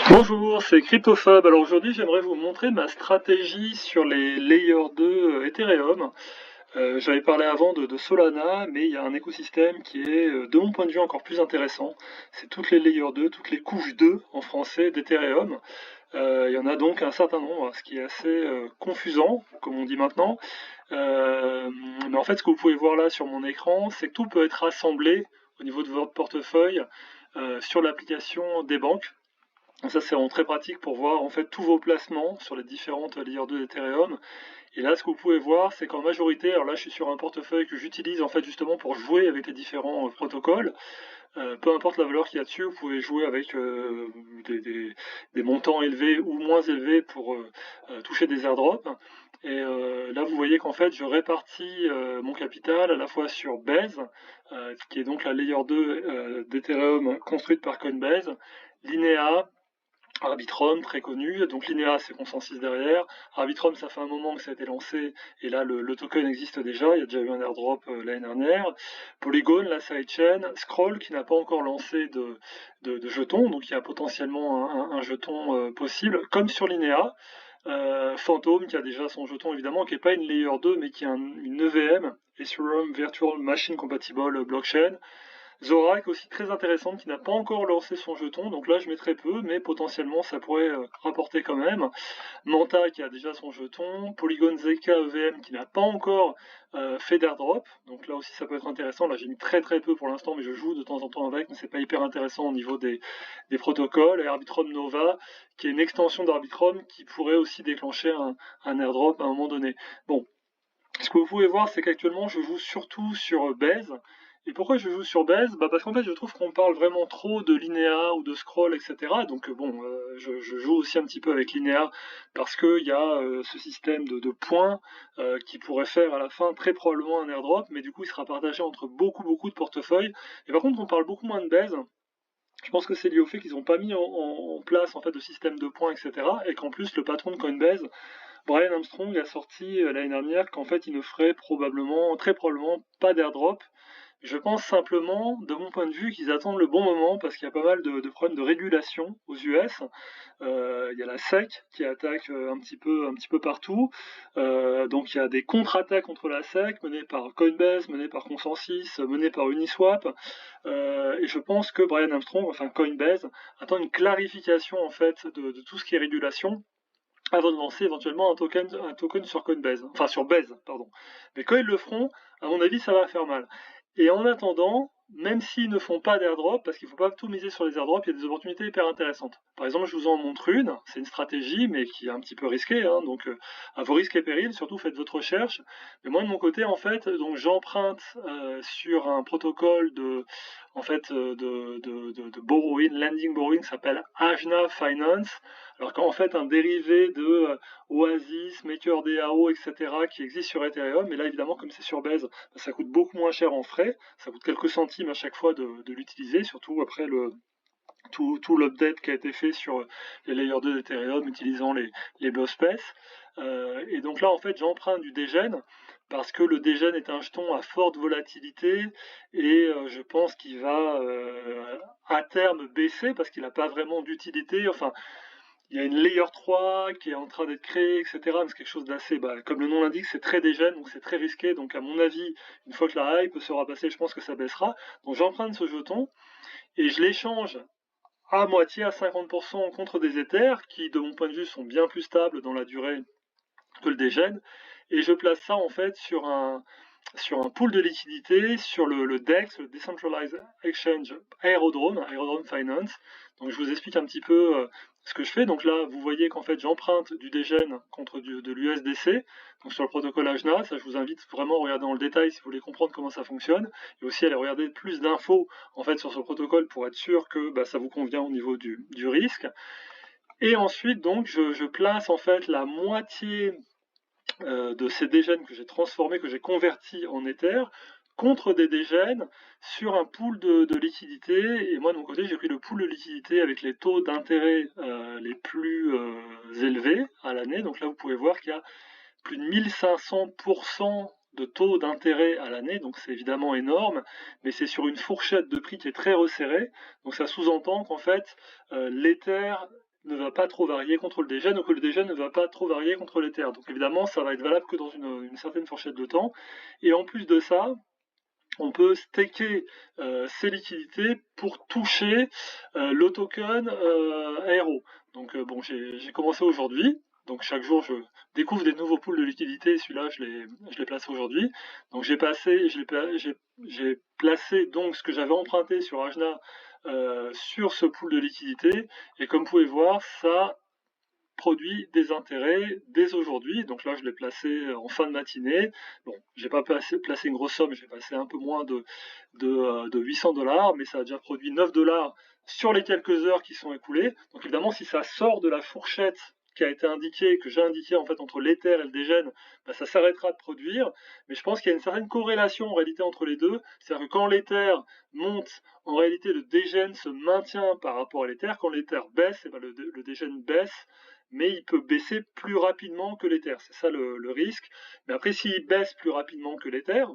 Bonjour, c'est CryptoFab. Alors aujourd'hui, j'aimerais vous montrer ma stratégie sur les Layer 2 Ethereum. J'avais parlé avant de Solana, mais il y a un écosystème qui est, de mon point de vue, encore plus intéressant. C'est toutes les Layer 2, toutes les couches 2 en français d'Ethereum. Il y en a donc un certain nombre, ce qui est assez confusant, comme on dit maintenant. Mais en fait, ce que vous pouvez voir là sur mon écran, c'est que tout peut être rassemblé au niveau de votre portefeuille sur l'application des banques. Donc ça, c'est vraiment très pratique pour voir en fait tous vos placements sur les différentes layers 2 d'Ethereum. Et là, ce que vous pouvez voir, c'est qu'en majorité, alors là, je suis sur un portefeuille que j'utilise en fait justement pour jouer avec les différents protocoles. Peu importe la valeur qu'il y a dessus, vous pouvez jouer avec des montants élevés ou moins élevés pour toucher des airdrops. Et là, vous voyez qu'en fait, je répartis mon capital à la fois sur Base, qui est donc la layer 2 d'Ethereum construite par Coinbase, Linea, Arbitrum, très connu. Donc Linea, c'est Consensus derrière. Arbitrum, ça fait un moment que ça a été lancé, et là, le token existe déjà. Il y a déjà eu un airdrop l'année dernière. Polygon, la sidechain. Scroll, qui n'a pas encore lancé de jetons, donc il y a potentiellement un jeton possible, comme sur Linea. Phantom, qui a déjà son jeton, évidemment, qui n'est pas une Layer 2, mais qui est une EVM, Ethereum Virtual Machine Compatible Blockchain. Zorak aussi très intéressante, qui n'a pas encore lancé son jeton, donc là je mets très peu, mais potentiellement ça pourrait rapporter quand même. Manta, qui a déjà son jeton. Polygon ZK EVM, qui n'a pas encore fait d'airdrop, donc là aussi ça peut être intéressant. Là j'ai mis très très peu pour l'instant, mais je joue de temps en temps avec, mais c'est pas hyper intéressant au niveau des protocoles. Et Arbitrum Nova, qui est une extension d'Arbitrum qui pourrait aussi déclencher un airdrop à un moment donné. Bon, ce que vous pouvez voir, c'est qu'actuellement, je joue surtout sur Base. Et pourquoi je joue sur Base? Parce qu'en fait, je trouve qu'on parle vraiment trop de Linea ou de Scroll, etc. Donc bon, je joue aussi un petit peu avec Linea parce qu'il y a ce système de points qui pourrait faire à la fin très probablement un airdrop, mais du coup, il sera partagé entre beaucoup de portefeuilles. Et par contre, on parle beaucoup moins de Base. Je pense que c'est lié au fait qu'ils n'ont pas mis en place en fait de système de points, etc. Et qu'en plus, le patron de Coinbase, Brian Armstrong, a sorti l'année dernière qu'en fait il ne ferait probablement, très probablement, pas d'airdrop. Je pense simplement, de mon point de vue, qu'ils attendent le bon moment parce qu'il y a pas mal de problèmes de régulation aux US. Il y a la SEC qui attaque un petit peu partout. Donc il y a des contre-attaques contre la SEC menées par Coinbase, menées par Consensus, menées par Uniswap. Et je pense que Brian Armstrong, enfin Coinbase, attend une clarification en fait de tout ce qui est régulation avant de lancer éventuellement un token sur Coinbase, enfin sur Base, pardon. Mais quand ils le feront, à mon avis, ça va faire mal. Et en attendant, même s'ils ne font pas d'airdrop, parce qu'il ne faut pas tout miser sur les airdrops, il y a des opportunités hyper intéressantes. Par exemple, je vous en montre une, c'est une stratégie, mais qui est un petit peu risquée, hein, donc à vos risques et périls, surtout faites votre recherche. Mais moi, de mon côté, en fait, donc j'emprunte sur un protocole en fait, de borrowing, lending borrowing, qui s'appelle Ajna Finance, alors qu'en fait, un dérivé de Oasis, MakerDAO, etc., qui existe sur Ethereum, et là, évidemment, comme c'est sur Base, ça coûte beaucoup moins cher en frais, ça coûte quelques centimes à chaque fois de l'utiliser, surtout après tout l'update qui a été fait sur les layers 2 d'Ethereum utilisant les BOSPES. Et donc là, en fait, j'emprunte du Degen parce que le Degen est un jeton à forte volatilité et je pense qu'il va à terme baisser parce qu'il n'a pas vraiment d'utilité. Enfin, il y a une layer 3 qui est en train d'être créée, etc. Mais c'est quelque chose d'assez, comme le nom l'indique, c'est très dégène, donc c'est très risqué. Donc à mon avis, une fois que la hype sera passée, je pense que ça baissera. Donc j'emprunte ce jeton et je l'échange à moitié, à 50% contre des Ethers, qui de mon point de vue sont bien plus stables dans la durée que le dégène. Et je place ça en fait sur un pool de liquidité, sur le DEX, le Decentralized Exchange Aerodrome Finance. Donc je vous explique un petit peu ce que je fais. Donc là, vous voyez qu'en fait, j'emprunte du dégène contre de l'USDC, donc sur le protocole AJNA. Ça, je vous invite vraiment à regarder dans le détail si vous voulez comprendre comment ça fonctionne, et aussi à aller regarder plus d'infos en fait sur ce protocole pour être sûr que ça vous convient au niveau du risque. Et ensuite, donc, je place en fait la moitié de ces dégènes que j'ai transformés, que j'ai convertis en Ether, contre des dégènes sur un pool de liquidité. Et moi, de mon côté, j'ai pris le pool de liquidité avec les taux d'intérêt les plus élevés à l'année. Donc là, vous pouvez voir qu'il y a plus de 1500% de taux d'intérêt à l'année, donc c'est évidemment énorme, mais c'est sur une fourchette de prix qui est très resserrée, donc ça sous-entend qu'en fait, l'Ether ne va pas trop varier contre le dégène ou que le dégène ne va pas trop varier contre l'Ether. Donc évidemment, ça va être valable que dans une certaine fourchette de temps. Et en plus de ça, on peut staker ces liquidités pour toucher le token Aero. Donc bon, j'ai commencé aujourd'hui. Donc chaque jour, je découvre des nouveaux pools de liquidités. Celui-là, je l'ai placé aujourd'hui. Donc j'ai placé donc ce que j'avais emprunté sur Ajna sur ce pool de liquidités. Et comme vous pouvez voir, ça produit des intérêts dès aujourd'hui. Donc là, je l'ai placé en fin de matinée. Bon, j'ai pas placé une grosse somme, j'ai placé un peu moins de 800 $, mais ça a déjà produit 9 $ sur les quelques heures qui sont écoulées. Donc évidemment, si ça sort de la fourchette qui a été indiquée, que j'ai indiquée en fait entre l'Ether et le dégène, bah, ça s'arrêtera de produire. Mais je pense qu'il y a une certaine corrélation en réalité entre les deux. C'est-à-dire que quand l'Ether monte, en réalité le dégène se maintient par rapport à l'Ether. Quand l'Ether baisse, et ben le dégène baisse, mais il peut baisser plus rapidement que l'Ether. C'est ça le risque. Mais après, s'il baisse plus rapidement que l'Ether,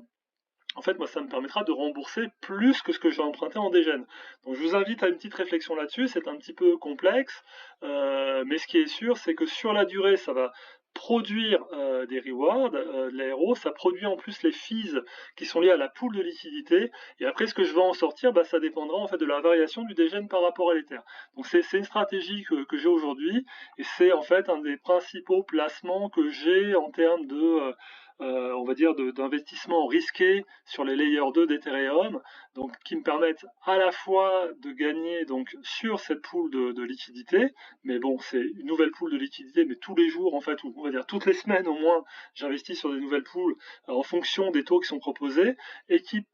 en fait, moi, ça me permettra de rembourser plus que ce que j'ai emprunté en dégène. Donc, je vous invite à une petite réflexion là-dessus. C'est un petit peu complexe, mais ce qui est sûr, c'est que sur la durée, ça va produire des rewards, de l'aéro, ça produit en plus les fees qui sont liés à la pool de liquidité, et après ce que je vais en sortir, bah, ça dépendra en fait de la variation du dégène par rapport à l'Ether. Donc c'est une stratégie que j'ai aujourd'hui, et c'est en fait un des principaux placements que j'ai en termes de on va dire d'investissement risqué sur les layers 2 d'Ethereum, donc qui me permettent à la fois de gagner donc sur cette pool de liquidité, mais bon c'est une nouvelle pool de liquidité, mais tous les jours en fait, ou on va dire toutes les semaines au moins, j'investis sur des nouvelles pools en fonction des taux qui sont proposés et qui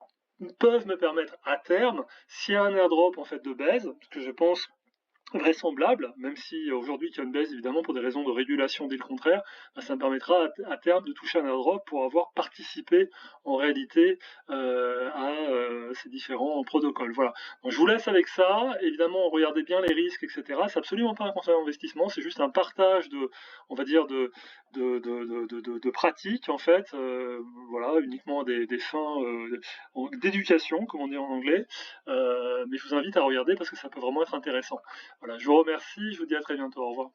peuvent me permettre à terme, s'il y a un airdrop en fait de base, ce que je pense vraisemblable, même si aujourd'hui il y a une baisse évidemment pour des raisons de régulation dès le contraire, bah, ça me permettra à terme de toucher un airdrop pour avoir participé en réalité à ces différents protocoles. Voilà. Donc, je vous laisse avec ça. Évidemment, regardez bien les risques, etc. C'est absolument pas un conseil d'investissement, c'est juste un partage de, on va dire, de pratiques en fait. Voilà, uniquement des fins d'éducation, comme on dit en anglais. Mais je vous invite à regarder parce que ça peut vraiment être intéressant. Voilà, je vous remercie, je vous dis à très bientôt, au revoir.